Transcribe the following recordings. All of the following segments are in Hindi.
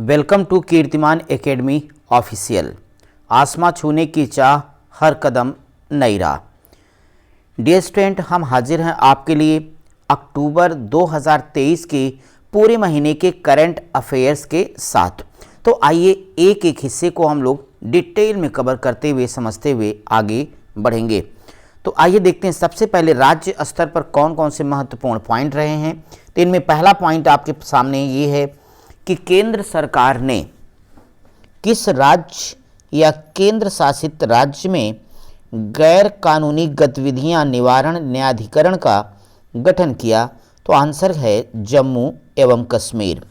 वेलकम टू कीर्तिमान एकेडमी ऑफिशियल। आसमां छूने की चाह, हर कदम नई राह। डियर स्टूडेंट, हम हाजिर हैं आपके लिए अक्टूबर 2023 के पूरे महीने के करंट अफेयर्स के साथ। तो आइए एक एक हिस्से को हम लोग डिटेल में कवर करते हुए समझते हुए आगे बढ़ेंगे। तो आइए देखते हैं सबसे पहले राज्य स्तर पर कौन कौन से महत्वपूर्ण पॉइंट रहे हैं। तो इनमें पहला पॉइंट आपके सामने ये है कि केंद्र सरकार ने किस राज्य या केंद्र शासित राज्य में गैर कानूनी गतिविधियां निवारण न्यायाधिकरण का गठन किया। तो आंसर है जम्मू एवं कश्मीर।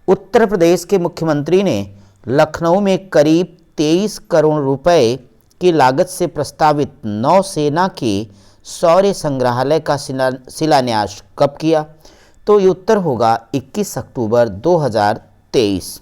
उत्तर प्रदेश के मुख्यमंत्री ने लखनऊ में करीब 23 करोड़ रुपए की लागत से प्रस्तावित नौसेना के शौर्य संग्रहालय का शिलान्यास कब किया। तो ये उत्तर होगा 21 अक्टूबर 2023।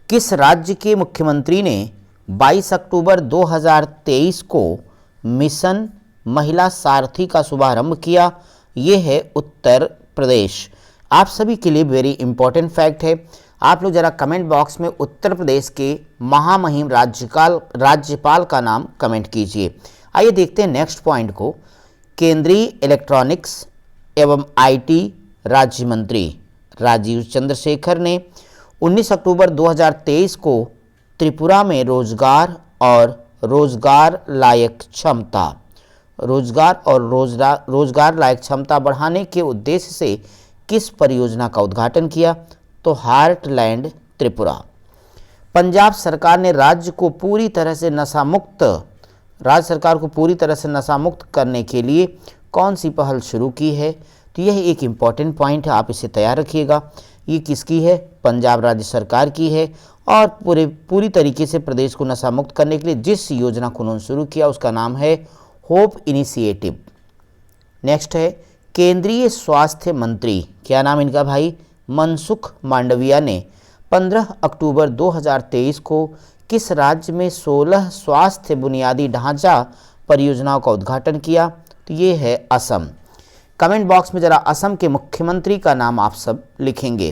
किस राज्य के मुख्यमंत्री ने 22 अक्टूबर 2023 को मिशन महिला सारथी का शुभारंभ किया। ये है उत्तर प्रदेश। आप सभी के लिए वेरी इंपॉर्टेंट फैक्ट है। आप लोग जरा कमेंट बॉक्स में उत्तर प्रदेश के महामहिम राज्यपाल का नाम कमेंट कीजिए। आइए देखते हैं नेक्स्ट पॉइंट को। केंद्रीय इलेक्ट्रॉनिक्स एवं आईटी राज्य मंत्री राजीव चंद्रशेखर ने 19 अक्टूबर 2023 को त्रिपुरा में रोजगार लायक क्षमता बढ़ाने के उद्देश्य से किस परियोजना का उद्घाटन किया। तो हार्टलैंड त्रिपुरा। पंजाब सरकार ने राज्य सरकार को पूरी तरह से नशा मुक्त करने के लिए कौन सी पहल शुरू की है। तो यह एक इम्पॉर्टेंट पॉइंट है, आप इसे तैयार रखिएगा। ये किसकी है? पंजाब राज्य सरकार की है। और पूरी तरीके से प्रदेश को नशा मुक्त करने के लिए जिस योजना को उन्होंने शुरू किया उसका नाम है होप इनिशिएटिव। नेक्स्ट है केंद्रीय स्वास्थ्य मंत्री, क्या नाम इनका भाई? मनसुख मांडविया ने 15 अक्टूबर 2023 को किस राज्य में 16 स्वास्थ्य बुनियादी ढांचा परियोजनाओं का उद्घाटन किया। तो ये है असम। कमेंट बॉक्स में जरा असम के मुख्यमंत्री का नाम आप सब लिखेंगे।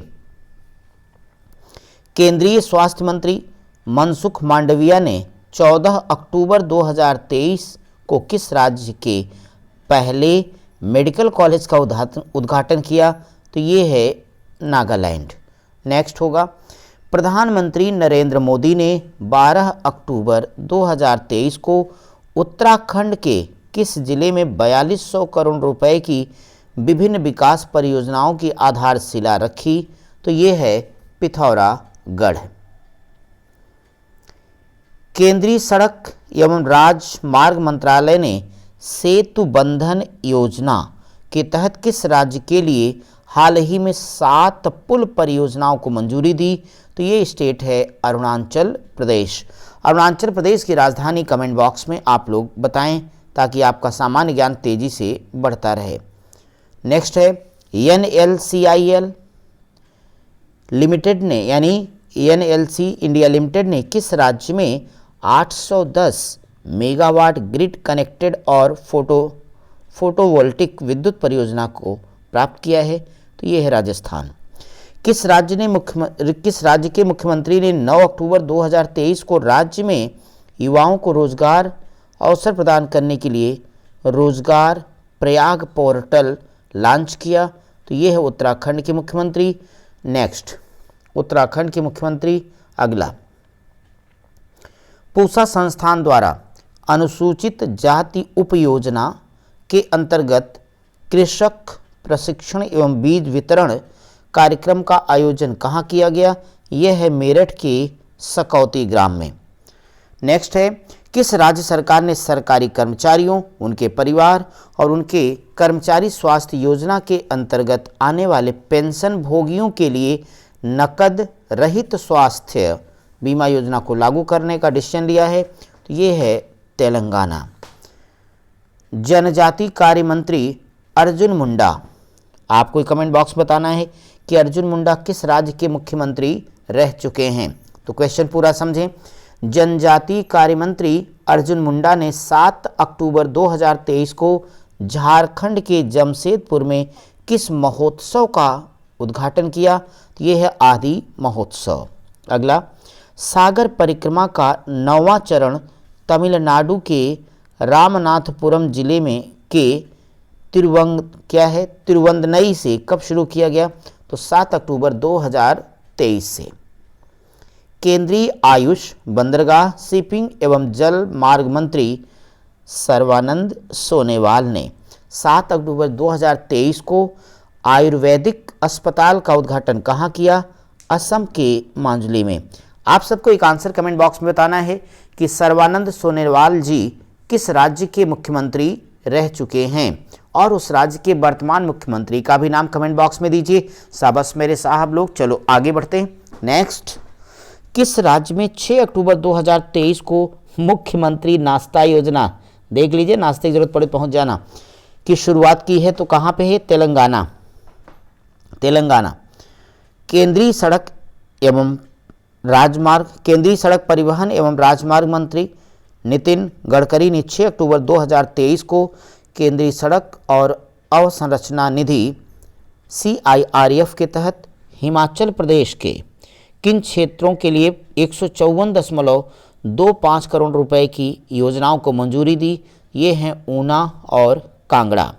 केंद्रीय स्वास्थ्य मंत्री मनसुख मांडविया ने 14 अक्टूबर 2023 को किस राज्य के पहले मेडिकल कॉलेज का उद्घाटन किया। तो ये है नागालैंड। नेक्स्ट होगा प्रधानमंत्री नरेंद्र मोदी ने 12 अक्टूबर 2023 को उत्तराखंड के किस जिले में 4200 करोड़ रुपए की विभिन्न विकास परियोजनाओं की आधारशिला रखी। तो ये है पिथौरागढ़। केंद्रीय सड़क एवं राजमार्ग मंत्रालय ने सेतु बंधन योजना के तहत किस राज्य के लिए हाल ही में 7 पुल परियोजनाओं को मंजूरी दी। तो ये स्टेट है अरुणाचल प्रदेश। अरुणाचल प्रदेश की राजधानी कमेंट बॉक्स में आप लोग बताएं ताकि आपका सामान्य ज्ञान तेजी से बढ़ता रहे। नेक्स्ट है NLCIL लिमिटेड ने यानी NLC इंडिया लिमिटेड ने किस राज्य में 810 मेगावाट ग्रिड कनेक्टेड और फोटोवोल्टिक विद्युत परियोजना को प्राप्त किया है। तो ये है राजस्थान। किस राज्य के मुख्यमंत्री ने 9 अक्टूबर 2023 को राज्य में युवाओं को रोजगार अवसर प्रदान करने के लिए रोजगार प्रयाग पोर्टल लॉन्च किया। तो ये है उत्तराखंड के मुख्यमंत्री। नेक्स्ट उत्तराखंड के मुख्यमंत्री अगला पूसा संस्थान द्वारा अनुसूचित जाति उपयोजना के अंतर्गत कृषक प्रशिक्षण एवं बीज वितरण कार्यक्रम का आयोजन कहाँ किया गया। यह है मेरठ के सकौती ग्राम में। नेक्स्ट है किस राज्य सरकार ने सरकारी कर्मचारियों, उनके परिवार और उनके कर्मचारी स्वास्थ्य योजना के अंतर्गत आने वाले पेंशन भोगियों के लिए नकद रहित स्वास्थ्य बीमा योजना को लागू करने का डिसीजन लिया है। तो ये है तेलंगाना। जनजाति कार्य मंत्री अर्जुन मुंडा, आपको कमेंट बॉक्स बताना है कि अर्जुन मुंडा किस राज्य के मुख्यमंत्री रह चुके हैं। तो क्वेश्चन पूरा समझें। जनजाति कार्य मंत्री अर्जुन मुंडा ने 7 अक्टूबर 2023 को झारखंड के जमशेदपुर में किस महोत्सव का उद्घाटन किया? तो ये है आदि महोत्सव। अगला, सागर परिक्रमा का 9वां चरण तमिलनाडु के रामनाथपुरम जिले में के तिरुवंदनई से कब शुरू किया गया? तो 7 अक्टूबर 2023 से। केंद्रीय आयुष, बंदरगाह, शिपिंग एवं जल मार्ग मंत्री सर्बानंद सोनोवाल ने 7 अक्टूबर 2023 को आयुर्वेदिक अस्पताल का उद्घाटन कहाँ किया? असम के मांजुली में। आप सबको एक आंसर कमेंट बॉक्स में बताना है कि सर्बानंद सोनोवाल जी किस राज्य के मुख्यमंत्री रह चुके हैं, और उस राज्य के वर्तमान मुख्यमंत्री का भी नाम कमेंट बॉक्स में दीजिए। शाबाश मेरे साहब लोग। चलो आगे बढ़ते हैं। नेक्स्ट, किस राज्य में 6 अक्टूबर 2023 को मुख्यमंत्री नाश्ता योजना, देख लीजिए नाश्ते की जरूरत पड़े पहुंच जाना, की शुरुआत की है? तो कहाँ पे है? तेलंगाना। केंद्रीय सड़क परिवहन एवं राजमार्ग मंत्री नितिन गडकरी ने 6 अक्टूबर 2023 को केंद्रीय सड़क और अवसंरचना निधि CIRF के तहत हिमाचल प्रदेश के किन क्षेत्रों के लिए 154.25 करोड़ रुपए की योजनाओं को मंजूरी दी? ये हैं ऊना और कांगड़ा।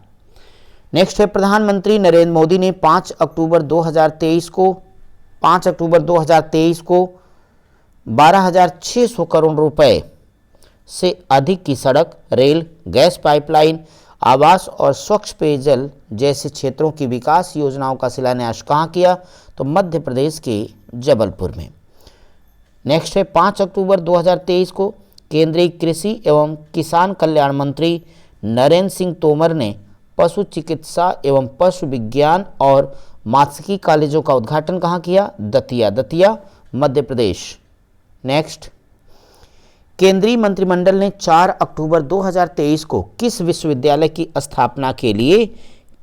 नेक्स्ट है, प्रधानमंत्री नरेंद्र मोदी ने 5 अक्टूबर 2023 को 12,600 करोड़ रुपए से अधिक की सड़क, रेल, गैस पाइपलाइन, आवास और स्वच्छ पेयजल जैसे क्षेत्रों की विकास योजनाओं का शिलान्यास कहाँ किया? तो मध्य प्रदेश के जबलपुर में। नेक्स्ट है, 5 अक्टूबर 2023 को केंद्रीय कृषि एवं किसान कल्याण मंत्री नरेंद्र सिंह तोमर ने पशु चिकित्सा एवं पशु विज्ञान और मात्स्यिकी कॉलेजों का उद्घाटन कहाँ किया? दतिया मध्य प्रदेश। नेक्स्ट, केंद्रीय मंत्रिमंडल ने 4 अक्टूबर 2023 को किस विश्वविद्यालय की स्थापना के लिए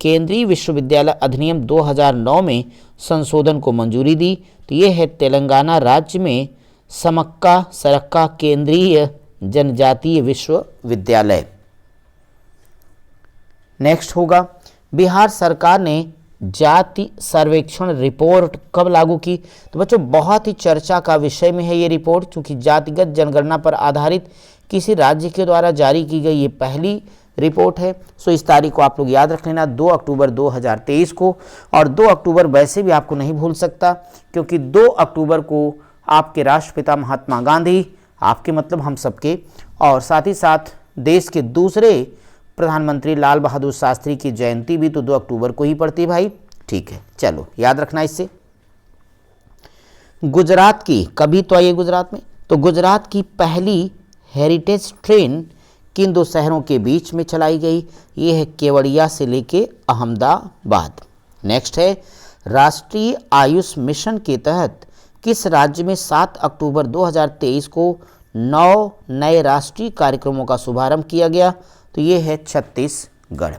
केंद्रीय विश्वविद्यालय अधिनियम 2009 में संशोधन को मंजूरी दी? तो ये है तेलंगाना राज्य में सरक्का केंद्रीय जनजातीय विश्वविद्यालय। नेक्स्ट होगा, बिहार सरकार ने जाति सर्वेक्षण रिपोर्ट कब लागू की? तो बच्चों बहुत ही चर्चा का विषय में है ये रिपोर्ट, क्योंकि जातिगत जनगणना पर आधारित किसी राज्य के द्वारा जारी की गई ये पहली रिपोर्ट है। सो इस तारीख को आप लोग याद रख लेना, 2 अक्टूबर 2023 को। और 2 अक्टूबर वैसे भी आपको नहीं भूल सकता, क्योंकि 2 अक्टूबर को आपके राष्ट्रपिता महात्मा गांधी, आपके मतलब हम सबके, और साथ ही साथ देश के दूसरे प्रधानमंत्री लाल बहादुर शास्त्री की जयंती भी तो 2 अक्टूबर को ही पड़ती है भाई। ठीक है, चलो याद रखना इससे। गुजरात की, कभी तो आइए गुजरात में, तो गुजरात की पहली हेरिटेज ट्रेन किन 2 शहरों के बीच में चलाई गई? ये है केवड़िया से लेके अहमदाबाद। नेक्स्ट है, राष्ट्रीय आयुष मिशन के तहत किस राज्य में 7 अक्टूबर 2023 को 9 नए राष्ट्रीय कार्यक्रमों का शुभारंभ किया गया? तो ये है छत्तीसगढ़।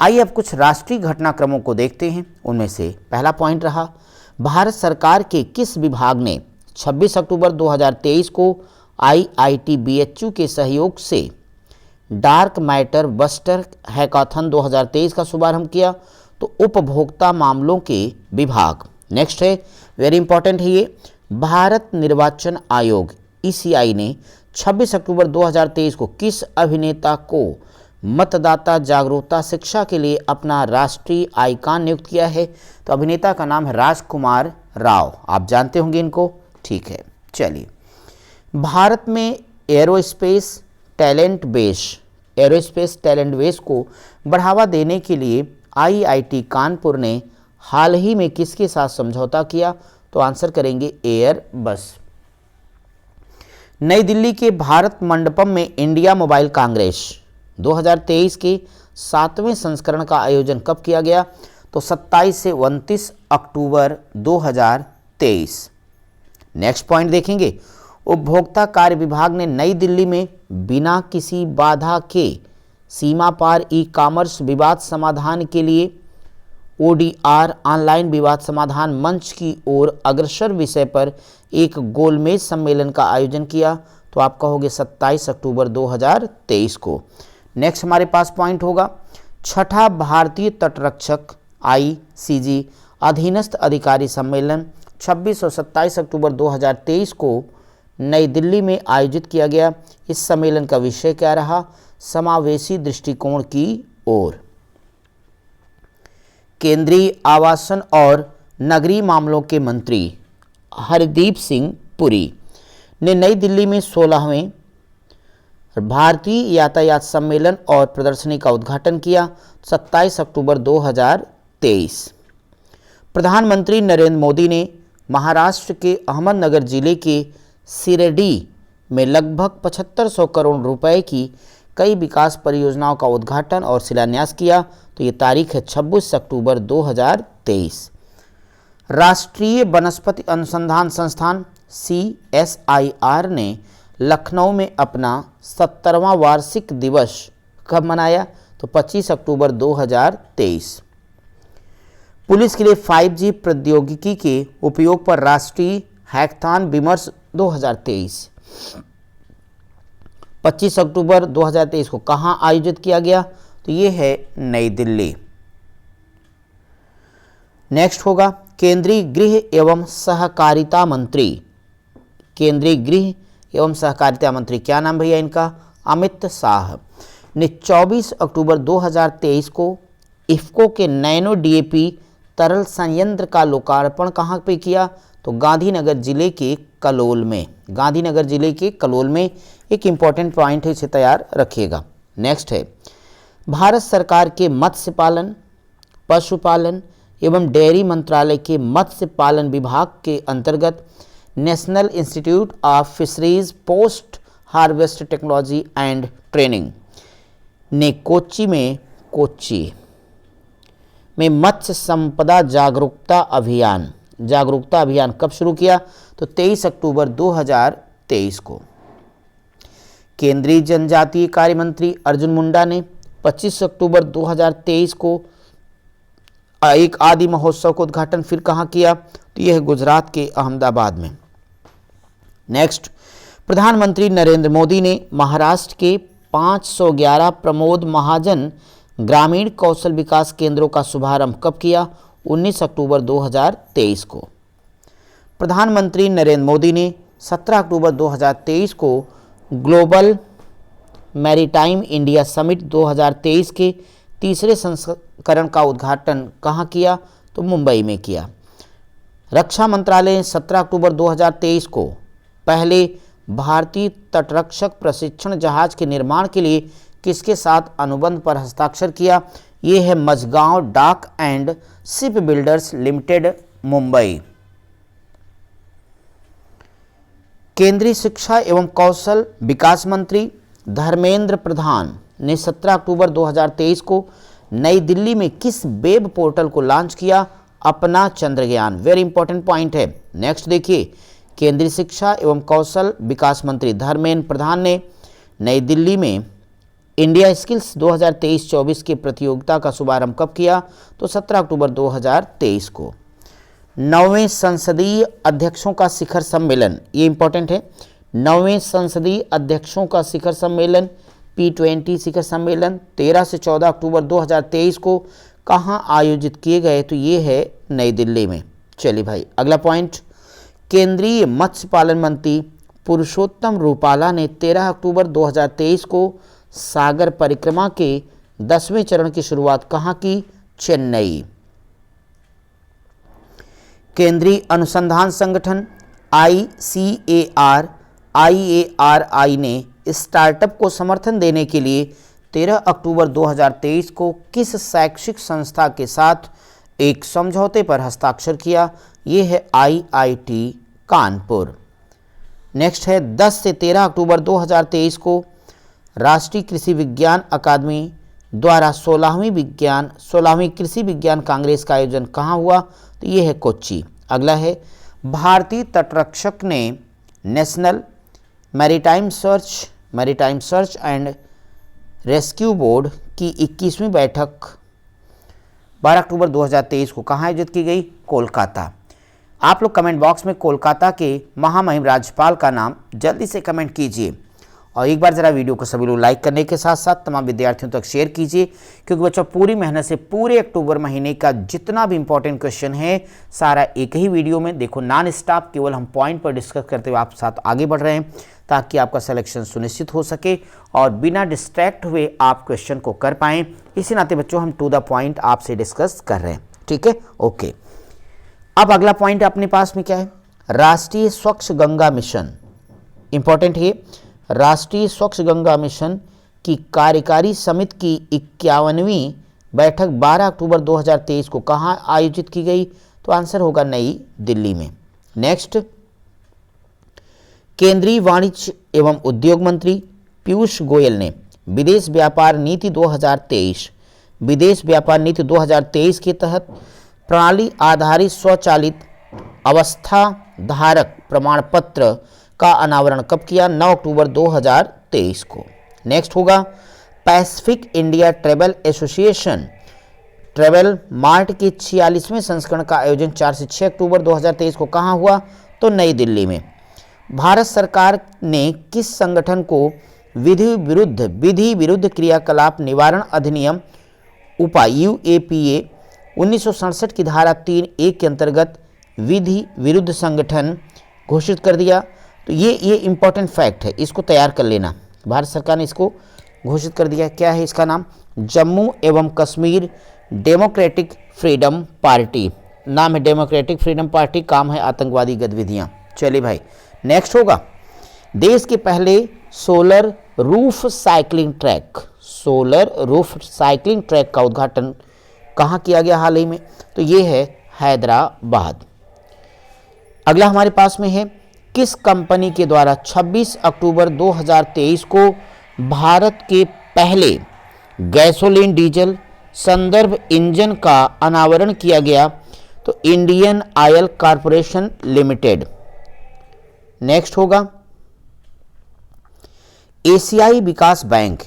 आइए अब कुछ राष्ट्रीय घटनाक्रमों को देखते हैं। उनमें से पहला पॉइंट रहा, भारत सरकार के किस विभाग ने 26 अक्टूबर 2023 को IIT BHU के सहयोग से डार्क मैटर बस्टर हैकाथन 2023 का शुभारंभ किया? तो उपभोक्ता मामलों के विभाग। नेक्स्ट है, वेरी इंपॉर्टेंट है ये, भारत निर्वाचन आयोग ECI ने 26 अक्टूबर 2023 को किस अभिनेता को मतदाता जागरूकता शिक्षा के लिए अपना राष्ट्रीय आइकॉन नियुक्त किया है? तो अभिनेता का नाम है राजकुमार राव, आप जानते होंगे इनको। ठीक है, चलिए, भारत में एरोस्पेस टैलेंट बेस को बढ़ावा देने के लिए IIT कानपुर ने हाल ही में किसके साथ समझौता किया? तो आंसर करेंगे एयरबस। नई दिल्ली के भारत मंडपम में इंडिया मोबाइल कांग्रेस 2023 के 7वें संस्करण का आयोजन कब किया गया? तो 27 से 29 अक्टूबर 2023। नेक्स्ट पॉइंट देखेंगे, उपभोक्ता कार्य विभाग ने नई दिल्ली में बिना किसी बाधा के सीमा पार ई-कॉमर्स विवाद समाधान के लिए ODR ऑनलाइन विवाद समाधान मंच की ओर अग्रसर विषय पर एक गोलमेज सम्मेलन का आयोजन किया? तो आप कहोगे 27 अक्टूबर 2023 को। नेक्स्ट हमारे पास पॉइंट होगा, छठा भारतीय तटरक्षक ICG अधीनस्थ अधिकारी सम्मेलन 26 और 27 अक्टूबर 2023 को नई दिल्ली में आयोजित किया गया। इस सम्मेलन का विषय क्या रहा? समावेशी दृष्टिकोण की ओर। केंद्रीय आवासन और नगरीय मामलों के मंत्री हरदीप सिंह पुरी ने नई दिल्ली में 16वें भारतीय यातायात सम्मेलन और प्रदर्शनी का उद्घाटन किया। 27 अक्टूबर 2023। प्रधानमंत्री नरेंद्र मोदी ने महाराष्ट्र के अहमदनगर जिले के सिरडी में लगभग 7500 करोड़ रुपए की कई विकास परियोजनाओं का उद्घाटन और शिलान्यास किया। तो ये तारीख है 26 अक्टूबर 2023। राष्ट्रीय वनस्पति अनुसंधान संस्थान CSIR ने लखनऊ में अपना 70वां वार्षिक दिवस कब मनाया? तो 25 अक्टूबर 2023। पुलिस के लिए 5G प्रौद्योगिकी के उपयोग पर राष्ट्रीय हैकाथॉन विमर्श 2023 25 अक्टूबर 2023 को कहां आयोजित किया गया? तो ये है नई दिल्ली। नेक्स्ट होगा केंद्रीय गृह एवं सहकारिता मंत्री। केंद्रीय गृह एवं सहकारिता मंत्री, क्या नाम भैया इनका? अमित शाह ने 24 अक्टूबर 2023 को इफ्को के नैनो DAP तरल संयंत्र का लोकार्पण कहाँ पे किया? तो गांधीनगर जिले के कलोल में। गांधीनगर जिले के कलोल में एक इम्पॉर्टेंट पॉइंट है, इसे तैयार रखिएगा। नेक्स्ट है भारत सरकार के मत्स्य पालन, पशुपालन एवं डेयरी मंत्रालय के मत्स्य पालन विभाग के अंतर्गत national institute of fisheries post harvest technology and training ने कोच्चि में मत्स्य संपदा जागरूकता अभियान कब शुरू किया? तो 23 अक्टूबर 2023 को। केंद्रीय जनजातीय कार्य मंत्री अर्जुन मुंडा ने 25 अक्टूबर 2023 को एक आदि महोत्सव का उद्घाटन फिर कहाँ किया? तो यह है गुजरात के अहमदाबाद में। नेक्स्ट, प्रधानमंत्री नरेंद्र मोदी ने महाराष्ट्र के 511 प्रमोद महाजन ग्रामीण कौशल विकास केंद्रों का शुभारंभ कब किया? 19 अक्टूबर 2023 को। प्रधानमंत्री नरेंद्र मोदी ने 17 अक्टूबर 2023 को ग्लोबल मैरीटाइम इंडिया समिट 2023 के तीसरे संस्करण का उद्घाटन कहाँ किया? तो मुंबई में किया। रक्षा मंत्रालय ने 17 अक्टूबर 2023 को पहले भारतीय तटरक्षक प्रशिक्षण जहाज के निर्माण के लिए किसके साथ अनुबंध पर हस्ताक्षर किया? ये है मझगांव डाक and ship builders limited, Mumbai. केंद्रीय शिक्षा एवं कौशल विकास मंत्री धर्मेंद्र प्रधान ने 17 अक्टूबर 2023 को नई दिल्ली में किस वेब पोर्टल को लॉन्च किया? अपना चंद्रयान। वेरी इंपॉर्टेंट पॉइंट है। नेक्स्ट देखिए, केंद्रीय शिक्षा एवं कौशल विकास मंत्री धर्मेंद्र प्रधान ने नई दिल्ली में इंडिया स्किल्स 2023-24 की प्रतियोगिता का शुभारंभ कब किया? तो 17 अक्टूबर 2023 को। 9वें संसदीय अध्यक्षों का शिखर सम्मेलन, ये इंपॉर्टेंट है। 9वें संसदीय अध्यक्षों का शिखर सम्मेलन P20 शिखर सम्मेलन 13 से 14 अक्टूबर 2023 को कहाँ आयोजित किए गए? तो ये है नई दिल्ली में। चलिए भाई, अगला पॉइंट, केंद्रीय मत्स्य पालन मंत्री पुरुषोत्तम रूपाला ने 13 अक्टूबर 2023 को सागर परिक्रमा के 10वें चरण की शुरुआत कहाँ की? चेन्नई। केंद्रीय अनुसंधान संगठन IARI ने स्टार्टअप को समर्थन देने के लिए 13 अक्टूबर 2023 को किस शैक्षिक संस्था के साथ एक समझौते पर हस्ताक्षर किया? ये है IIT कानपुर। नेक्स्ट है 10 से 13 अक्टूबर 2023 को राष्ट्रीय कृषि विज्ञान अकादमी द्वारा 16वीं कृषि विज्ञान कांग्रेस का आयोजन कहाँ हुआ? तो ये है कोच्चि। अगला है भारतीय तटरक्षक ने national maritime search and rescue board की 21वीं बैठक 12 अक्टूबर 2023 को कहाँ आयोजित की गई? कोलकाता। आप लोग कमेंट बॉक्स में कोलकाता के महामहिम राज्यपाल का नाम जल्दी से कमेंट कीजिए और एक बार ज़रा वीडियो को सभी लोग लाइक करने के साथ साथ तमाम विद्यार्थियों तक शेयर कीजिए, क्योंकि बच्चों पूरी मेहनत से पूरे अक्टूबर महीने का जितना भी इंपॉर्टेंट क्वेश्चन है सारा एक ही वीडियो में देखो, नॉन स्टॉप केवल हम पॉइंट पर डिस्कस करते हुए आप साथ आगे बढ़ रहे हैं, ताकि आपका सिलेक्शन सुनिश्चित हो सके और बिना डिस्ट्रैक्ट हुए आप क्वेश्चन को कर पाएँ। इसी नाते बच्चों हम टू द पॉइंट आपसे डिस्कस कर रहे हैं, ठीक है, ओके। अब अगला पॉइंट अपने पास में क्या है, राष्ट्रीय स्वच्छ गंगा मिशन। इंपॉर्टेंट है, राष्ट्रीय स्वच्छ गंगा मिशन की कार्यकारी समिति की 51वीं बैठक 12 अक्टूबर 2023 को कहाँ आयोजित की गई? तो आंसर होगा नई दिल्ली में। नेक्स्ट, केंद्रीय वाणिज्य एवं उद्योग मंत्री पीयूष गोयल ने विदेश व्यापार नीति 2023 के तहत प्रणाली आधारित स्वचालित अवस्था धारक प्रमाण पत्र का अनावरण कब किया? 9 अक्टूबर 2023 को। नेक्स्ट होगा, Pacific India travel association travel mart के 46वें संस्करण का आयोजन 4 से 6 अक्टूबर 2023 को कहाँ हुआ? तो नई दिल्ली में। भारत सरकार ने किस संगठन को विधि विरुद्ध क्रियाकलाप निवारण अधिनियम उपाय UAPA 1967 की धारा 3(1) के अंतर्गत विधि विरुद्ध संगठन घोषित कर दिया? तो ये इंपॉर्टेंट फैक्ट है, इसको तैयार कर लेना। भारत सरकार ने इसको घोषित कर दिया। क्या है इसका नाम? जम्मू एवं कश्मीर डेमोक्रेटिक फ्रीडम पार्टी नाम है, डेमोक्रेटिक फ्रीडम पार्टी, काम है आतंकवादी गतिविधियां। चलिए भाई, नेक्स्ट होगा, देश के पहले सोलर रूफ साइकिलिंग ट्रैक का उद्घाटन कहाँ किया गया हाल ही में? तो ये है हैदराबाद। अगला हमारे पास में है, किस कंपनी के द्वारा 26 अक्टूबर 2023 को भारत के पहले गैसोलीन डीजल संदर्भ इंजन का अनावरण किया गया? तो Indian oil corporation limited. Next होगा, एशियाई विकास बैंक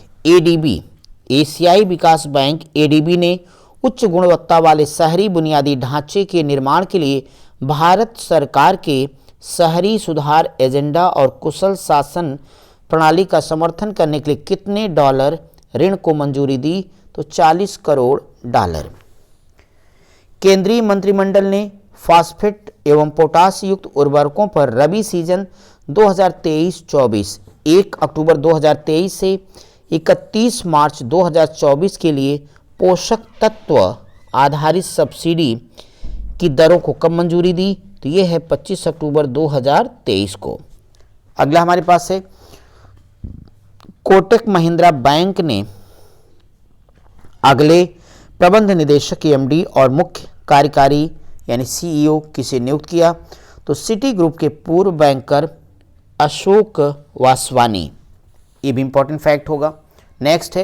ADB ने उच्च गुणवत्ता वाले शहरी बुनियादी ढांचे के निर्माण के लिए भारत सरकार के शहरी सुधार एजेंडा और कुशल शासन प्रणाली का समर्थन करने के लिए कितने डॉलर ऋण को मंजूरी दी? तो $40 करोड़। केंद्रीय मंत्रिमंडल ने फास्फेट एवं पोटाश युक्त उर्वरकों पर रबी सीजन 2023-24 1 अक्टूबर 2023 से 31 मार्च 2024 के लिए पोषक तत्व आधारित सब्सिडी की दरों को कब मंजूरी दी? तो ये है 25 अक्टूबर 2023 को। अगला हमारे पास है, कोटक महिंद्रा बैंक ने अगले प्रबंध निदेशक MD और मुख्य कार्यकारी यानी CEO किसे नियुक्त किया? तो सिटी ग्रुप के पूर्व बैंकर अशोक वासवानी। ये भी इंपॉर्टेंट फैक्ट होगा। नेक्स्ट है,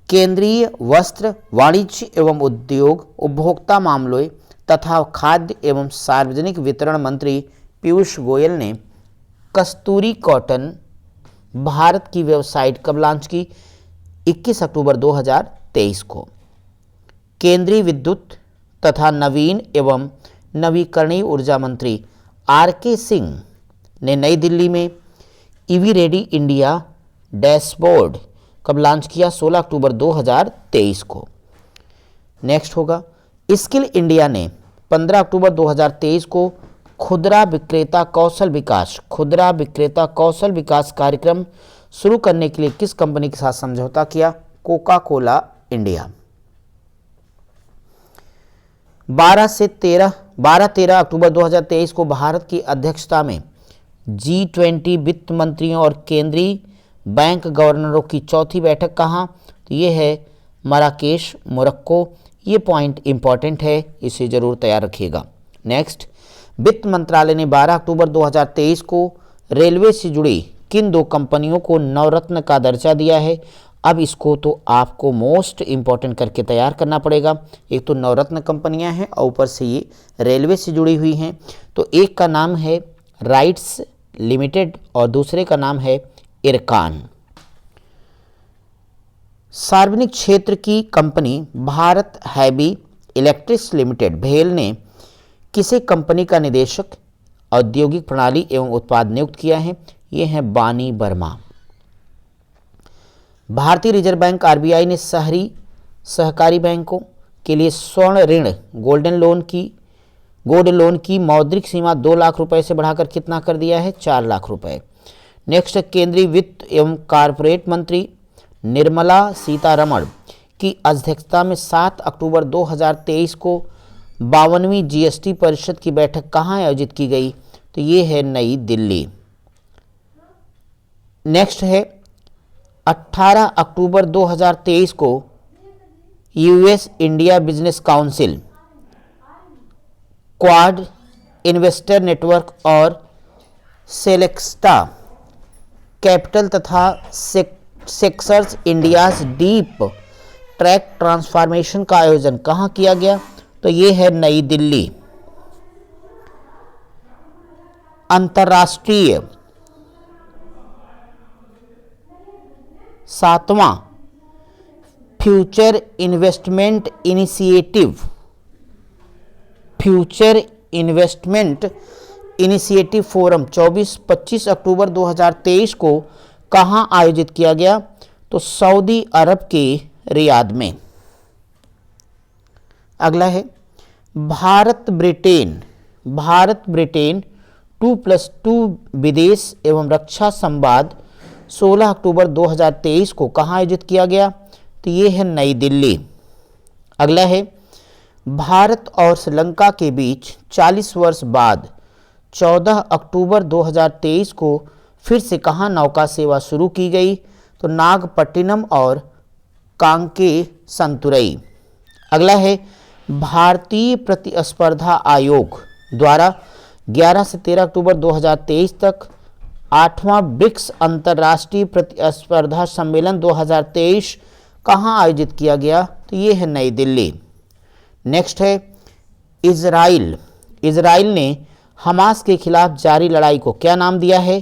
केंद्रीय वस्त्र वाणिज्य एवं उद्योग उपभोक्ता मामलों तथा खाद्य एवं सार्वजनिक वितरण मंत्री पीयूष गोयल ने कस्तूरी कॉटन भारत की वेबसाइट कब लॉन्च की? 21 अक्टूबर 2023 को। केंद्रीय विद्युत तथा नवीन एवं नवीकरणीय ऊर्जा मंत्री RK सिंह ने नई दिल्ली में EV रेडी इंडिया डैशबोर्ड कब लॉन्च किया? 16 अक्टूबर 2023 को। नेक्स्ट होगा, स्किल इंडिया ने 15 अक्टूबर 2023 को खुदरा विक्रेता कौशल विकास कार्यक्रम शुरू करने के लिए किस कंपनी के साथ समझौता किया? Coca Cola India. 12-13 अक्टूबर 2023 को भारत की अध्यक्षता में G20 वित्त मंत्रियों और केंद्रीय बैंक गवर्नरों की चौथी बैठक कहाँ? तो ये है मराकेश, मोरक्को। ये पॉइंट इंपॉर्टेंट है, इसे जरूर तैयार रखिएगा। नेक्स्ट, वित्त मंत्रालय ने 12 अक्टूबर 2023 को रेलवे से जुड़ी किन 2 कंपनियों को नवरत्न का दर्जा दिया है? अब इसको तो आपको मोस्ट इंपॉर्टेंट करके तैयार करना पड़ेगा। एक तो नवरत्न कंपनियां हैं और ऊपर से ये रेलवे से जुड़ी हुई हैं। तो एक का नाम है राइट्स लिमिटेड और दूसरे का नाम है इरकान। सार्वजनिक क्षेत्र की company Bharat heavy electrics limited भेल ने किसे कंपनी का निदेशक औद्योगिक प्रणाली एवं उत्पाद नियुक्त किया है? ये है बानी वर्मा। भारतीय रिजर्व बैंक आरबीआई ने शहरी सहकारी बैंकों के लिए स्वर्ण ऋण गोल्ड लोन की मौद्रिक सीमा 2 लाख रुपए से बढ़ाकर कितना कर दिया है? 4 लाख रुपए। नेक्स्ट, केंद्रीय वित्त एवं कॉरपोरेट मंत्री निर्मला सीतारमण की अध्यक्षता में 7 अक्टूबर 2023 को 52वीं जीएसटी परिषद की बैठक कहाँ आयोजित की गई? तो ये है नई दिल्ली। नेक्स्ट है 18 अक्टूबर 2023 को US India business council, quad, investor network और सेलेक्टा कैपिटल तथा सेक्सर्स इंडियाज डीप ट्रैक ट्रांसफॉर्मेशन का आयोजन कहाँ किया गया? तो ये है नई दिल्ली। अंतर्राष्ट्रीय 7वां फ्यूचर इन्वेस्टमेंट इनिशिएटिव फोरम 24-25 अक्टूबर 2023 को कहाँ आयोजित किया गया? तो सऊदी अरब के रियाद में। अगला है भारत ब्रिटेन 2+2 विदेश एवं रक्षा संवाद 16 अक्टूबर 2023 को कहाँ आयोजित किया गया? तो ये है नई दिल्ली। अगला है भारत और श्रीलंका के बीच 40 वर्ष बाद 14 अक्टूबर 2023 को फिर से कहाँ नौका सेवा शुरू की गई? तो नागपट्टिनम और कांके संतुरई। अगला है भारतीय प्रतिस्पर्धा आयोग द्वारा 11 से 13 अक्टूबर 2023 तक 8वां ब्रिक्स अंतर्राष्ट्रीय प्रतिस्पर्धा सम्मेलन 2023 कहाँ आयोजित किया गया? तो ये है नई दिल्ली। नेक्स्ट है इजराइल ने हमास के खिलाफ जारी लड़ाई को क्या नाम दिया है?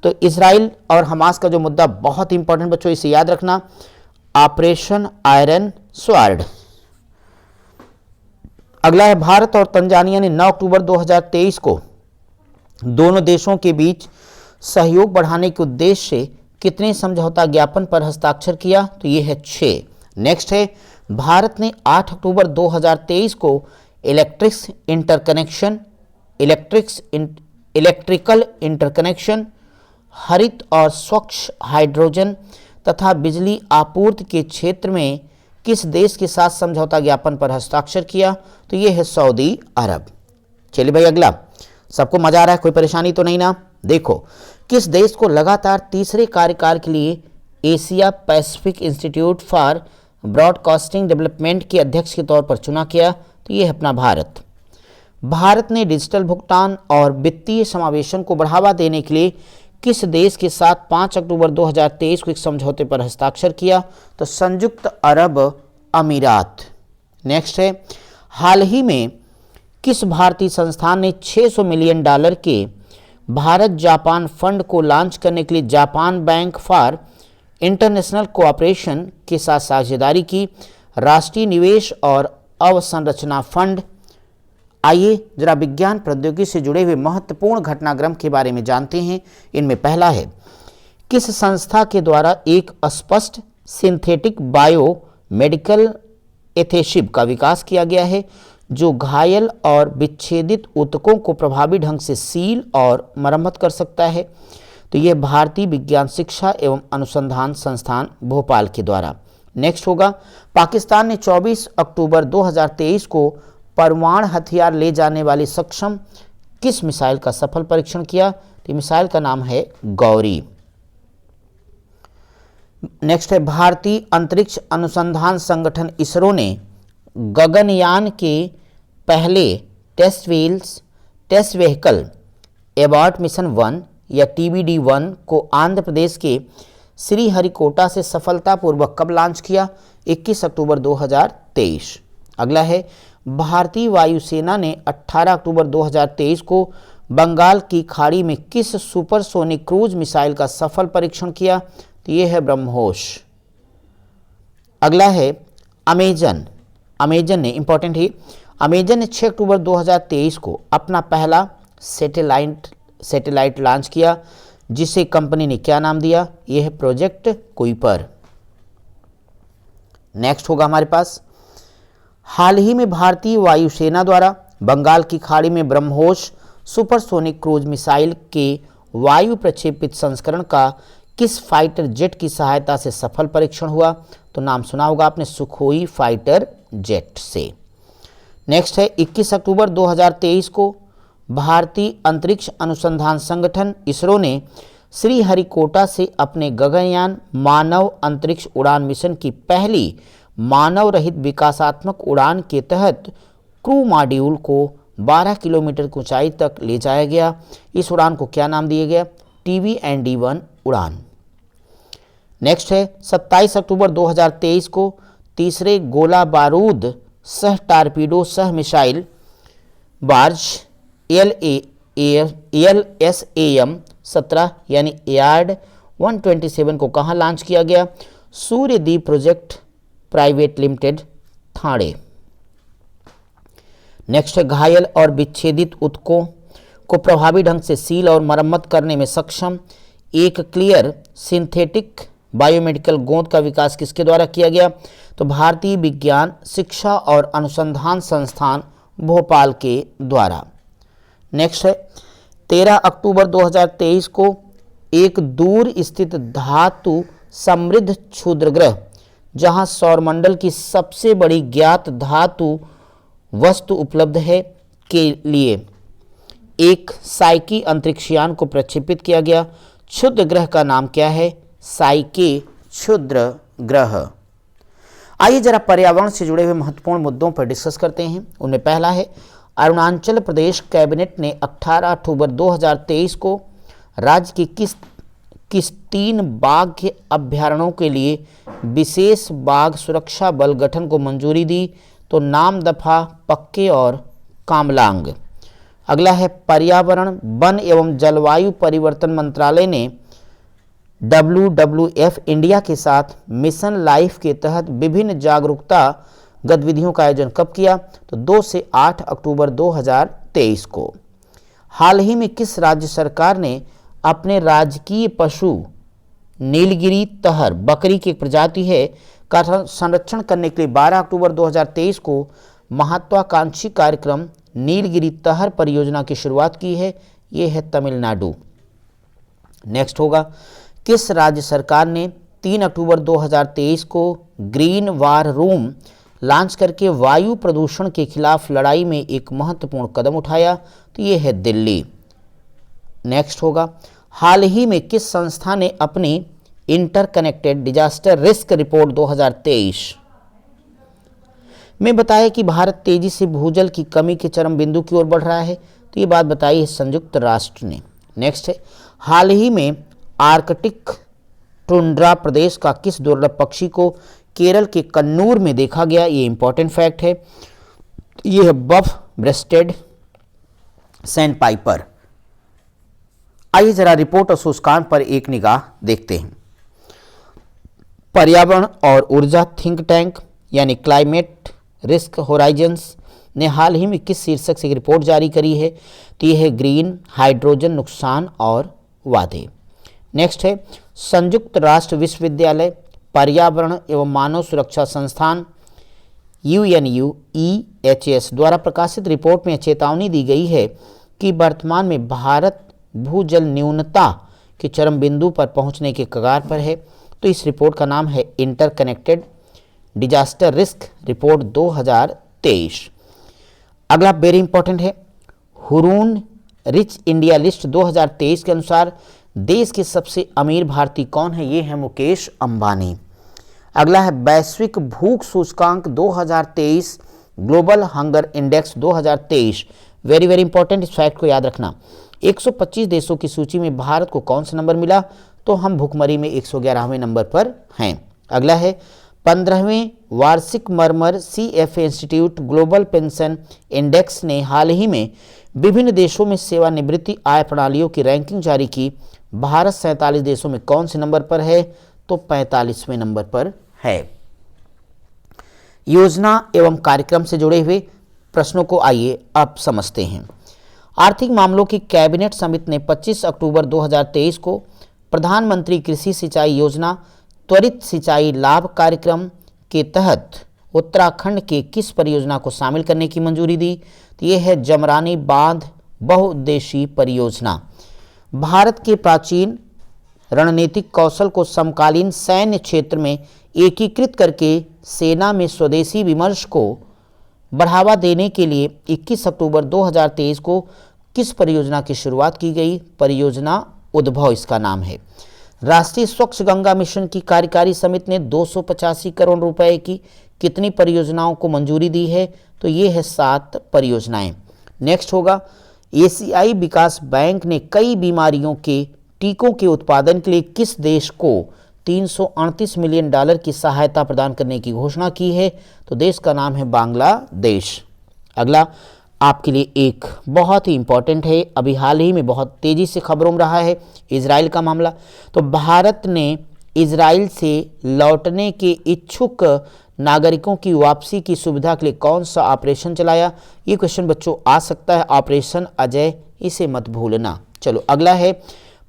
तो इजराइल और हमास का जो मुद्दा बहुत इंपॉर्टेंट बच्चों, इसे याद रखना, ऑपरेशन आयरन स्वॉर्ड। अगला है भारत और तंजानिया ने 9 अक्टूबर 2023 को दोनों देशों के बीच सहयोग बढ़ाने के उद्देश्य से कितने समझौता ज्ञापन पर हस्ताक्षर किया? तो ये है 6। नेक्स्ट है भारत ने 8 अक्टूबर 2023 को इलेक्ट्रिकल इंटरकनेक्शन, हरित और स्वच्छ हाइड्रोजन तथा बिजली आपूर्ति के क्षेत्र में किस देश के साथ समझौता ज्ञापन पर हस्ताक्षर किया? तो ये है सऊदी अरब। चलिए भाई अगला, सबको मजा आ रहा है, कोई परेशानी तो नहीं ना? देखो, किस देश को लगातार तीसरे कार्यकाल के लिए Asia Pacific institute for broadcasting development के अध्यक्ष के तौर पर चुना गया? तो ये है अपना भारत। भारत ने डिजिटल भुगतान और वित्तीय समावेशन को बढ़ावा देने के लिए किस देश के साथ 5 अक्टूबर 2023 को एक समझौते पर हस्ताक्षर किया? तो संयुक्त अरब अमीरात। नेक्स्ट है हाल ही में किस भारतीय संस्थान ने $600 मिलियन के भारत जापान फंड को लॉन्च करने के लिए Japan bank for international cooperation के साथ साझेदारी की? राष्ट्रीय निवेश और अवसंरचना फंड। आइए जरा विज्ञान प्रौद्योगिकी से जुड़े हुए महत्वपूर्ण घटनाक्रम के बारे में जानते हैं। इनमें पहला है, किस संस्था के द्वारा एक अस्पष्ट सिंथेटिक बायो मेडिकल एथेसिव का विकास किया गया है जो घायल और विच्छेदित ऊतकों को प्रभावी ढंग से सील और मरम्मत कर सकता है? तो यह भारतीय विज्ञान शिक्षा एवं अनुसंधान संस्थान भोपाल के द्वारा। नेक्स्ट होगा, पाकिस्तान ने 24 अक्टूबर 2023 को परमाणु हथियार ले जाने वाली सक्षम किस मिसाइल का सफल परीक्षण किया? तो मिसाइल का नाम है गौरी। नेक्स्ट है, भारतीय अंतरिक्ष अनुसंधान संगठन इसरो ने गगनयान के पहले टेस्ट व्हीकल एबॉट मिशन 1 या TBD-1 को आंध्र प्रदेश के श्रीहरिकोटा से सफलतापूर्वक कब लॉन्च किया? 21 अक्टूबर 2023। अगला है, भारतीय वायुसेना ने 18 अक्टूबर 2023 को बंगाल की खाड़ी में किस सुपरसोनिक क्रूज मिसाइल का सफल परीक्षण किया? तो ये है ब्रह्मोस। अगला है, अमेजन ने, इंपॉर्टेंट है, अमेजन ने 6 अक्टूबर 2023 को अपना पहला सैटेलाइट लॉन्च किया जिसे कंपनी ने क्या नाम दिया? यह है प्रोजेक्ट कुइपर। नेक्स्ट होगा हमारे पास, हाल ही में भारतीय वायुसेना द्वारा बंगाल की खाड़ी में ब्रह्मोस सुपरसोनिक क्रूज मिसाइल के वायु प्रक्षेपित संस्करण का किस फाइटर जेट की सहायता से सफल परीक्षण हुआ? तो नाम सुना होगा आपने, सुखोई फाइटर जेट से। नेक्स्ट है 21 अक्टूबर 2023 को भारतीय अंतरिक्ष अनुसंधान संगठन इसरो ने श्रीहरिकोटा से अपने गगनयान मानव अंतरिक्ष उड़ान मिशन की पहली मानव रहित विकासात्मक उड़ान के तहत क्रू मॉड्यूल को 12 किलोमीटर की ऊंचाई तक ले जाया गया। इस उड़ान को क्या नाम दिया गया? TVND-1 उड़ान। नेक्स्ट है 27 अक्टूबर 2023 को तीसरे गोला बारूद सह टारपीडो सह मिसाइल बार्ज LSAM 17 यानी यार्ड 127 को कहाँ लॉन्च किया गया? Suryadeep project private limited, Thane. Next है घायल और विच्छेदित ऊतकों को प्रभावी ढंग से सील और मरम्मत करने में सक्षम एक क्लियर सिंथेटिक बायोमेडिकल गोंद का विकास किसके द्वारा किया गया? तो भारतीय विज्ञान शिक्षा और अनुसंधान संस्थान भोपाल के द्वारा। नेक्स्ट है 13 अक्टूबर 2023 को एक दूर स्थित धातु समृद्ध क्षुद्रग्रह जहां सौरमंडल की सबसे बड़ी ज्ञात धातु वस्तु उपलब्ध है के लिए एक साइकी अंतरिक्षयान को प्रक्षेपित किया गया। क्षुद्र ग्रह का नाम क्या है? साइके क्षुद्र ग्रह। आइए जरा पर्यावरण से जुड़े हुए महत्वपूर्ण मुद्दों पर डिस्कस करते हैं। उनमें पहला है, अरुणाचल प्रदेश कैबिनेट ने 18 अक्टूबर 2023 को राज्य की किस 3 बाघ के अभ्यारण्यों के लिए विशेष बाघ सुरक्षा बल गठन को मंजूरी दी? तो नामदफा, पक्के और कामलांग। अगला है, पर्यावरण वन एवं जलवायु परिवर्तन मंत्रालय ने WWF इंडिया के साथ मिशन लाइफ के तहत विभिन्न जागरूकता गतिविधियों का आयोजन कब किया? तो 2 से 8 अक्टूबर 2023 को। हाल ही में किस राज्य सरकार ने अपने राजकीय पशु नीलगिरी तहर बकरी की एक प्रजाति है का संरक्षण करने के लिए 12 अक्टूबर 2023 को महत्वाकांक्षी कार्यक्रम नीलगिरी तहर परियोजना की शुरुआत की है? ये है तमिलनाडु। नेक्स्ट होगा, किस राज्य सरकार ने 3 अक्टूबर 2023 को ग्रीन वार रूम लॉन्च करके वायु प्रदूषण के खिलाफ लड़ाई में एक महत्वपूर्ण कदम उठाया? तो ये है दिल्ली। नेक्स्ट होगा, हाल ही में किस संस्था ने अपनी इंटरकनेक्टेड डिजास्टर रिस्क रिपोर्ट 2023 में बताया कि भारत तेजी से भूजल की कमी के चरम बिंदु की ओर बढ़ रहा है? तो ये बात बताई है संयुक्त राष्ट्र ने। नेक्स्ट है, हाल ही में आर्कटिक टुंड्रा प्रदेश का किस दुर्लभ पक्षी को केरल के कन्नूर में देखा गया? ये इंपॉर्टेंट फैक्ट है। ये है बफ ब्रेस्टेड सैंडपाइपर। आइए जरा रिपोर्ट और सूचकांक पर एक निगाह देखते हैं। पर्यावरण और ऊर्जा थिंक टैंक यानी क्लाइमेट रिस्क होराइजन्स ने हाल ही में किस शीर्षक से एक रिपोर्ट जारी करी है? तो यह है ग्रीन हाइड्रोजन नुकसान और वादे। नेक्स्ट है, संयुक्त राष्ट्र विश्वविद्यालय पर्यावरण एवं मानव सुरक्षा संस्थान UNUEHS द्वारा प्रकाशित रिपोर्ट में चेतावनी दी गई है कि वर्तमान में भारत भूजल न्यूनता के चरम बिंदु पर पहुंचने के कगार पर है। तो इस रिपोर्ट का नाम है इंटरकनेक्टेड डिजास्टर रिस्क रिपोर्ट 2023। अगला वेरी इंपॉर्टेंट है, हुरून रिच इंडिया लिस्ट 2023 के अनुसार देश के सबसे अमीर भारतीय कौन है? ये है मुकेश अंबानी। अगला है, वैश्विक भूख सूचकांक 2023 global hunger index 2023। Very very important, इस फैक्ट को याद रखना। 125 देशों की सूची में भारत को कौन सा नंबर मिला? तो हम भुखमरी में 111वें नंबर पर हैं। अगला है, 15वें वार्षिक murmur CFA institute global pension index ने हाल ही में विभिन्न देशों में सेवानिवृत्ति आय प्रणालियों की रैंकिंग जारी की। भारत 47 देशों में कौन से नंबर पर है? तो 45वें नंबर पर है। योजना एवं कार्यक्रम से जुड़े हुए प्रश्नों को आइए अब समझते हैं। आर्थिक मामलों की कैबिनेट समिति ने 25 अक्टूबर 2023 को प्रधानमंत्री कृषि सिंचाई योजना, त्वरित सिंचाई लाभ कार्यक्रम, के तहत उत्तराखंड के किस परियोजना को शामिल करने की मंजूरी दी? तो ये है जमरानी बांध बहुउद्देशीय परियोजना। भारत के प्राचीन रणनीतिक कौशल को समकालीन सैन्य क्षेत्र में एकीकृत करके सेना में स्वदेशी विमर्श को बढ़ावा देने के लिए 21 अक्टूबर 2023 को किस परियोजना की शुरुआत की गई? परियोजना उद्भव इसका नाम है। राष्ट्रीय स्वच्छ गंगा मिशन की कार्यकारी समिति ने 285 करोड़ रुपए की कितनी परियोजनाओं को मंजूरी दी है? तो ये है 7 परियोजनाएं। नेक्स्ट होगा, एशियाई विकास बैंक ने कई बीमारियों के टीकों के उत्पादन के लिए किस देश को $338 मिलियन की सहायता प्रदान करने की घोषणा की है? तो देश का नाम है बांग्लादेश। अगला आपके लिए एक बहुत ही इंपॉर्टेंट है, अभी हाल ही में बहुत तेजी से खबरों में रहा है, इजराइल का मामला। तो भारत ने इजराइल से लौटने के इच्छुक नागरिकों की वापसी की सुविधा के लिए कौन सा ऑपरेशन चलाया? ये क्वेश्चन बच्चों आ सकता है, ऑपरेशन अजय, इसे मत भूलना। चलो अगला है,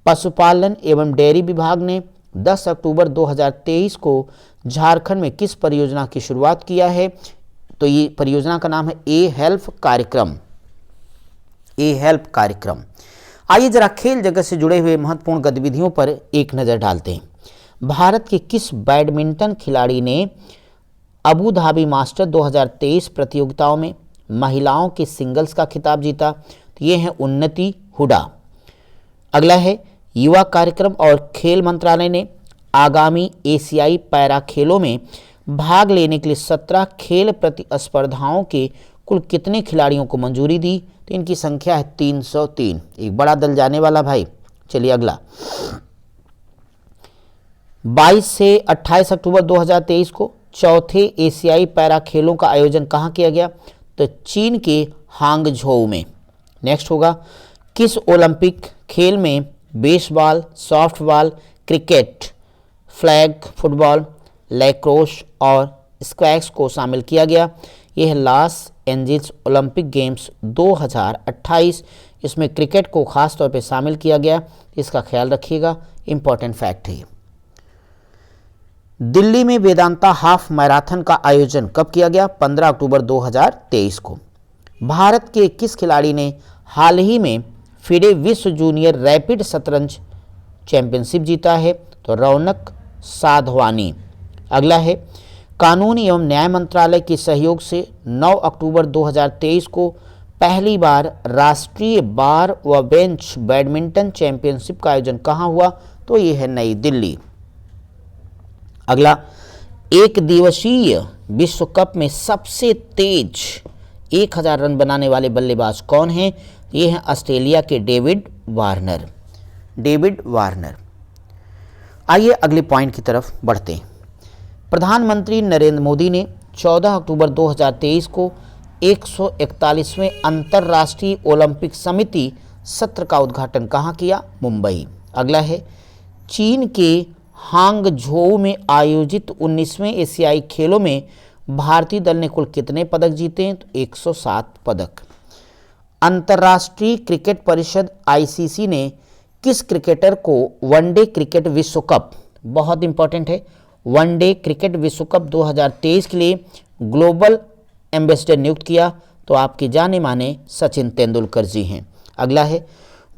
पशुपालन एवं डेयरी विभाग ने 10 अक्टूबर 2023 को झारखंड में किस परियोजना की शुरुआत किया है? तो ये परियोजना का नाम है ए हेल्प कार्यक्रम। ए हेल्प कार्यक्रम। आइए जरा खेल जगत से जुड़े हुए महत्वपूर्ण गतिविधियों पर एक नज़र डालते हैं। भारत के किस बैडमिंटन खिलाड़ी ने अबू धाबी मास्टर 2023 प्रतियोगिताओं में महिलाओं के सिंगल्स का खिताब जीता? तो ये है उन्नति हुडा। अगला है, युवा कार्यक्रम और खेल मंत्रालय ने आगामी एशियाई पैरा खेलों में भाग लेने के लिए 17 खेल प्रतिस्पर्धाओं के कुल कितने खिलाड़ियों को मंजूरी दी? तो इनकी संख्या है 303, एक बड़ा दल जाने वाला भाई। चलिए अगला, 22 से 28 अक्टूबर 2023 को चौथे एशियाई पैरा खेलों का आयोजन कहाँ किया गया? तो चीन के हांगझोउ में। नेक्स्ट होगा, किस ओलंपिक खेल में baseball, softball, cricket, flag football, lacrosse और स्क्वैश को शामिल किया गया? यह है लॉस एंजल्स ओलंपिक गेम्स 2028। इसमें क्रिकेट को खास तौर पे शामिल किया गया, इसका ख्याल रखिएगा, इंपॉर्टेंट फैक्ट है। दिल्ली में वेदांता हाफ मैराथन का आयोजन कब किया गया? 15 अक्टूबर 2023 को। भारत के किस खिलाड़ी ने हाल ही में फिडे विश्व जूनियर रैपिड शतरंज चैंपियनशिप जीता है? तो रौनक साधवानी। अगला है, कानून एवं न्याय मंत्रालय के सहयोग से 9 अक्टूबर 2023 को पहली बार राष्ट्रीय बार व बेंच बैडमिंटन चैंपियनशिप का आयोजन कहाँ हुआ? तो ये है नई दिल्ली। अगला, एक दिवसीय विश्व कप में सबसे तेज 1000 रन बनाने वाले बल्लेबाज कौन हैं? ये हैं ऑस्ट्रेलिया के डेविड वार्नर। David Warner. आइए अगले पॉइंट की तरफ बढ़ते हैं। प्रधानमंत्री नरेंद्र मोदी ने 14 अक्टूबर 2023 को 141वें अंतर्राष्ट्रीय ओलंपिक समिति सत्र का उद्घाटन कहाँ किया? मुंबई। अगला है, चीन के हांगझोउ में आयोजित 19वें एशियाई खेलों में भारतीय दल ने कुल कितने पदक जीते हैं? तो 107 पदक। अंतर्राष्ट्रीय क्रिकेट परिषद आईसीसी ने किस क्रिकेटर को वनडे क्रिकेट विश्व कप, बहुत इंपॉर्टेंट है, वनडे क्रिकेट विश्व कप 2023 के लिए ग्लोबल एम्बेसडर नियुक्त किया? तो आपके जाने माने सचिन तेंदुलकर जी हैं। अगला है,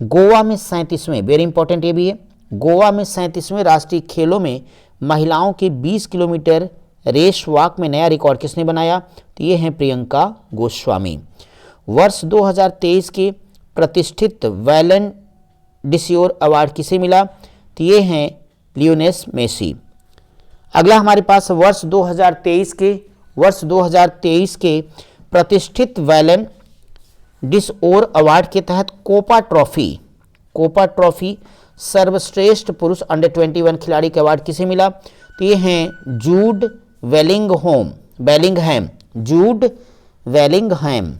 गोवा में 37वें, वेरी इंपॉर्टेंट ये भी है, गोवा में 37वें राष्ट्रीय खेलों में महिलाओं के 20 किलोमीटर रेस वॉक में नया रिकॉर्ड किसने बनाया? तो ये हैं प्रियंका गोस्वामी। वर्ष 2023 के प्रतिष्ठित वैलन डिसियोर अवार्ड किसे मिला? तो ये हैं लियोनेल मेसी। अगला हमारे पास वर्ष 2023 के प्रतिष्ठित वैलन डिसओर अवार्ड के तहत कोपा ट्रॉफी सर्वश्रेष्ठ पुरुष अंडर 21 खिलाड़ी के अवार्ड किसे मिला? तो ये हैं जूड वेलिंगहैम।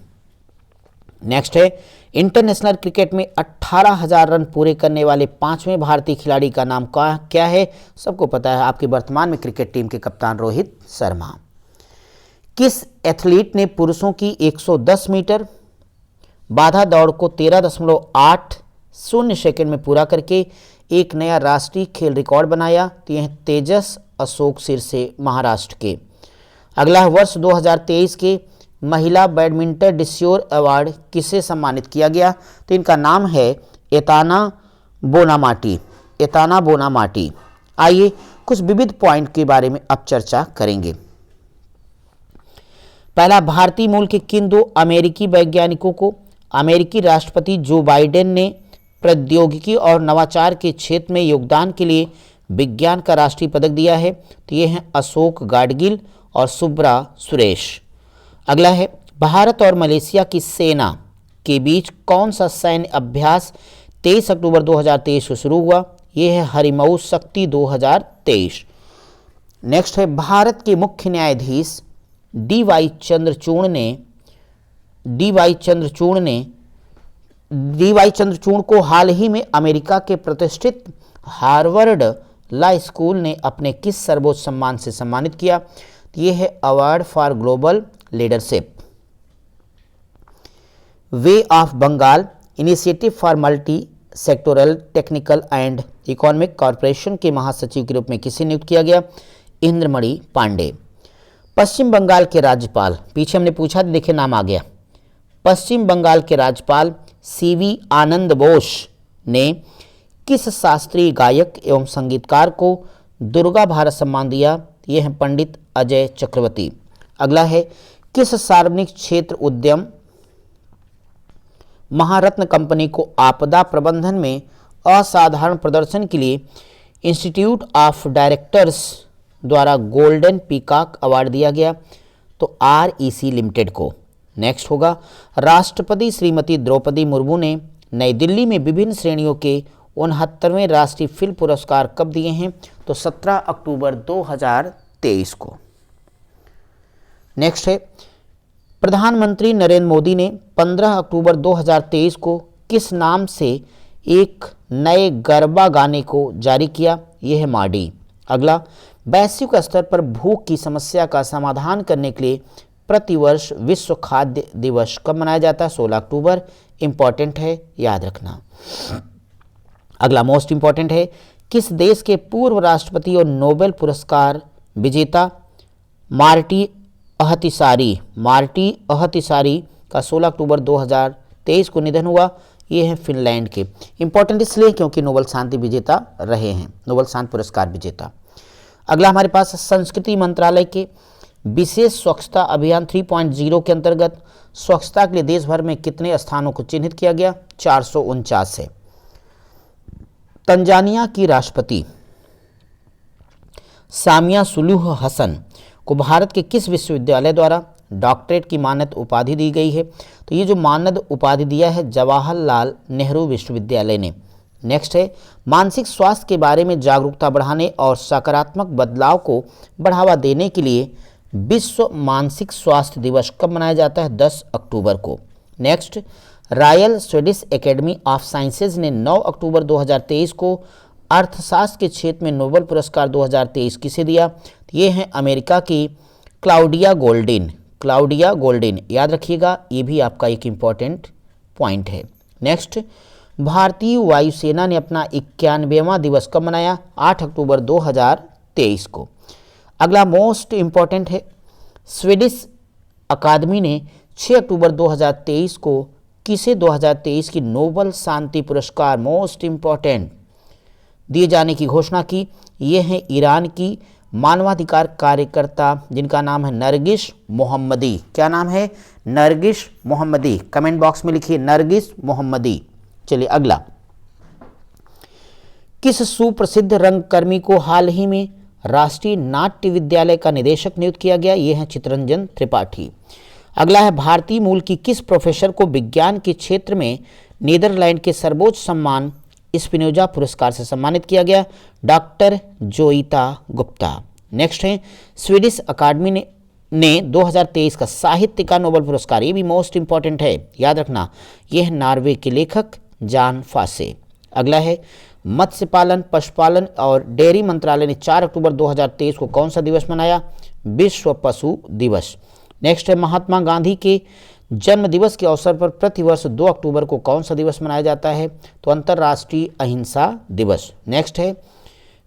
नेक्स्ट है, इंटरनेशनल क्रिकेट में 18,000 रन पूरे करने वाले 5वें भारतीय खिलाड़ी का नाम क्या है? सबको पता है, आपके वर्तमान में क्रिकेट टीम के कप्तान रोहित शर्मा। किस एथलीट ने पुरुषों की 110 मीटर बाधा दौड़ को 13.80 सेकंड में पूरा करके एक नया राष्ट्रीय खेल रिकॉर्ड बनाया? तो यह तेजस अशोक सिरसे महाराष्ट्र के। अगला है वर्ष 2023 के महिला बैडमिंटन डिस्योर अवार्ड किसे सम्मानित किया गया? तो इनका नाम है एताना बोनामाटी। एताना बोनामाटी। आइए कुछ विविध पॉइंट के बारे में अब चर्चा करेंगे। पहला, भारतीय मूल के किन दो अमेरिकी वैज्ञानिकों को अमेरिकी राष्ट्रपति जो बाइडेन ने प्रौद्योगिकी और नवाचार के क्षेत्र में योगदान के लिए विज्ञान का राष्ट्रीय पदक दिया है? तो ये हैं अशोक गाडगिल और सुब्रा सुरेश। अगला है, भारत और मलेशिया की सेना के बीच कौन सा सैन्य अभ्यास 23 अक्टूबर 2023 को शुरू हुआ? ये है हरिमऊ शक्ति 2023। नेक्स्ट है, भारत के मुख्य न्यायाधीश डी.वाई. चंद्रचूड़ को हाल ही में अमेरिका के प्रतिष्ठित हार्वर्ड लॉ स्कूल ने अपने किस सर्वोच्च सम्मान से सम्मानित किया? ये है award for global leadership. Bay of Bengal initiative for multi sectoral technical and economic corporation के महासचिव के रूप में किसे नियुक्त किया गया? इंद्रमणि पांडे। पश्चिम बंगाल के राज्यपाल, पीछे हमने पूछा था, देखिए नाम आ गया। पश्चिम बंगाल के राज्यपाल सीवी आनंद बोस ने किस शास्त्रीय गायक एवं संगीतकार को दुर्गा भारत सम्मान दिया? ये हैं पंडित अजय चक्रवर्ती। अगला है, किस सार्वजनिक क्षेत्र उद्यम महारत्न कंपनी को आपदा प्रबंधन में असाधारण प्रदर्शन के लिए इंस्टीट्यूट ऑफ डायरेक्टर्स द्वारा गोल्डन पीकॉक अवार्ड दिया गया? तो REC लिमिटेड को। नेक्स्ट होगा, राष्ट्रपति श्रीमती द्रौपदी मुर्मू ने नई दिल्ली में विभिन्न श्रेणियों के 69वें राष्ट्रीय फिल्म पुरस्कार कब दिए हैं? तो 17 अक्टूबर 2023 को। नेक्स्ट है, प्रधानमंत्री नरेंद्र मोदी ने 15 अक्टूबर 2023 को किस नाम से एक नए गरबा गाने को जारी किया? यह है माडी। अगला, वैश्विक स्तर पर भूख की समस्या का समाधान करने के लिए प्रतिवर्ष विश्व खाद्य दिवस कब मनाया जाता है? 16 अक्टूबर। इंपॉर्टेंट है, याद रखना। अगला मोस्ट इंपॉर्टेंट है, किस देश के पूर्व राष्ट्रपति और नोबेल पुरस्कार विजेता मार्टी अहतिसारी का 16 अक्टूबर 2023 को निधन हुआ? ये है फिनलैंड के। इंपॉर्टेंट इसलिए क्योंकि नोबेल शांति विजेता रहे हैं, नोबेल शांति पुरस्कार विजेता। अगला हमारे पास संस्कृति मंत्रालय के विशेष स्वच्छता अभियान 3.0 के अंतर्गत स्वच्छता के लिए देश भर में कितने स्थानों को चिन्हित किया गया? 449 है। तंजानिया की राष्ट्रपति सामिया सुलूह हसन को भारत के किस विश्वविद्यालय द्वारा डॉक्टरेट की मानद उपाधि दी गई है? तो ये जो मानद उपाधि दिया है जवाहरलाल नेहरू विश्वविद्यालय ने। नेक्स्ट है, मानसिक स्वास्थ्य के बारे में जागरूकता बढ़ाने और सकारात्मक बदलाव को बढ़ावा देने के लिए विश्व मानसिक स्वास्थ्य दिवस कब मनाया जाता है? 10 अक्टूबर को। Next, royal Swedish academy of sciences ने 9 अक्टूबर 2023 को अर्थशास्त्र के क्षेत्र में नोबेल पुरस्कार 2023 किसे दिया? ये हैं अमेरिका की क्लाउडिया गोल्डिन। याद रखिएगा, ये भी आपका एक इम्पॉर्टेंट पॉइंट है। नेक्स्ट, भारतीय वायुसेना ने अपना 91वां दिवस कब मनाया? 8 अक्टूबर 2023 को। अगला मोस्ट इम्पॉर्टेंट है, स्वीडिश अकादमी ने 6 अक्टूबर 2023 को किसे 2023 की नोबेल शांति पुरस्कार मोस्ट इम्पॉर्टेंट दिए जाने की घोषणा की? ये हैं ईरान की मानवाधिकार कार्यकर्ता जिनका नाम है नरगिस मोहम्मदी। क्या नाम है? नरगिस मोहम्मदी। कमेंट बॉक्स में लिखिए नरगिस मोहम्मदी। चलिए अगला, किस सुप्रसिद्ध रंगकर्मी को हाल ही में राष्ट्रीय नाट्य विद्यालय का निदेशक नियुक्त किया गया? ये हैं चितरंजन त्रिपाठी। अगला है, भारतीय मूल की किस प्रोफेसर को विज्ञान के क्षेत्र में नीदरलैंड के सर्वोच्च सम्मान स्पिनोजा पुरस्कार से सम्मानित किया गया? डॉक्टर जोइता गुप्ता। नेक्स्ट है, स्वीडिश अकादमी ने 2023 का साहित्य का नोबेल पुरस्कार, ये भी मोस्ट इंपॉर्टेंट है, याद रखना, यह है नॉर्वे के लेखक जान फासे। अगला है, मत्स्य पालन, पशुपालन और डेयरी मंत्रालय ने 4 अक्टूबर 2023 को कौन सा दिवस मनाया? विश्व पशु दिवस। नेक्स्ट है, महात्मा गांधी के जन्म दिवस के अवसर पर प्रतिवर्ष 2 अक्टूबर को कौन सा दिवस मनाया जाता है? तो अंतर्राष्ट्रीय अहिंसा दिवस। नेक्स्ट है,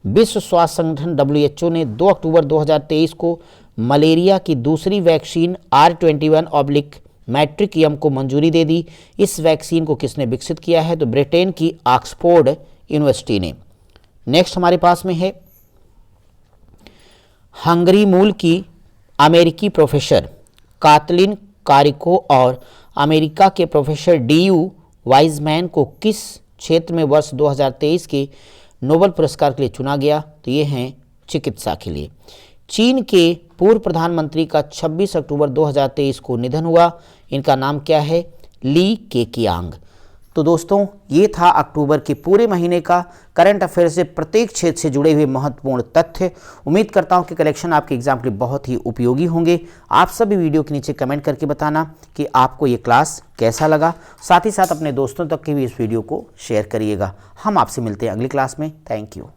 विश्व स्वास्थ्य संगठन WHO ने 2 अक्टूबर 2023 को मलेरिया की दूसरी वैक्सीन R21 मैट्रिक यम को मंजूरी दे दी। इस वैक्सीन को किसने विकसित किया है? तो ब्रिटेन की ऑक्सफोर्ड यूनिवर्सिटी ने। नेक्स्ट हमारे पास में है हंगरी मूल की अमेरिकी प्रोफेसर कातलिन कारिको और अमेरिका के प्रोफेसर DU वाइजमैन को किस क्षेत्र में वर्ष 2023 के नोबेल पुरस्कार के लिए चुना गया? तो ये हैं चिकित्सा के लिए। चीन के पूर्व प्रधानमंत्री का 26 अक्टूबर 2023 को निधन हुआ। इनका नाम क्या है? Li Keqiang. तो दोस्तों ये था अक्टूबर के पूरे महीने का करंट अफेयर से प्रत्येक क्षेत्र से जुड़े हुए महत्वपूर्ण तथ्य। उम्मीद करता हूँ कि कलेक्शन आपके एग्जाम के लिए बहुत ही उपयोगी होंगे। आप सभी वीडियो के नीचे कमेंट करके बताना कि आपको ये क्लास कैसा लगा। साथ ही साथ अपने दोस्तों तक के भी इस वीडियो को शेयर करिएगा। हम आपसे मिलते हैं अगली क्लास में। Thank you.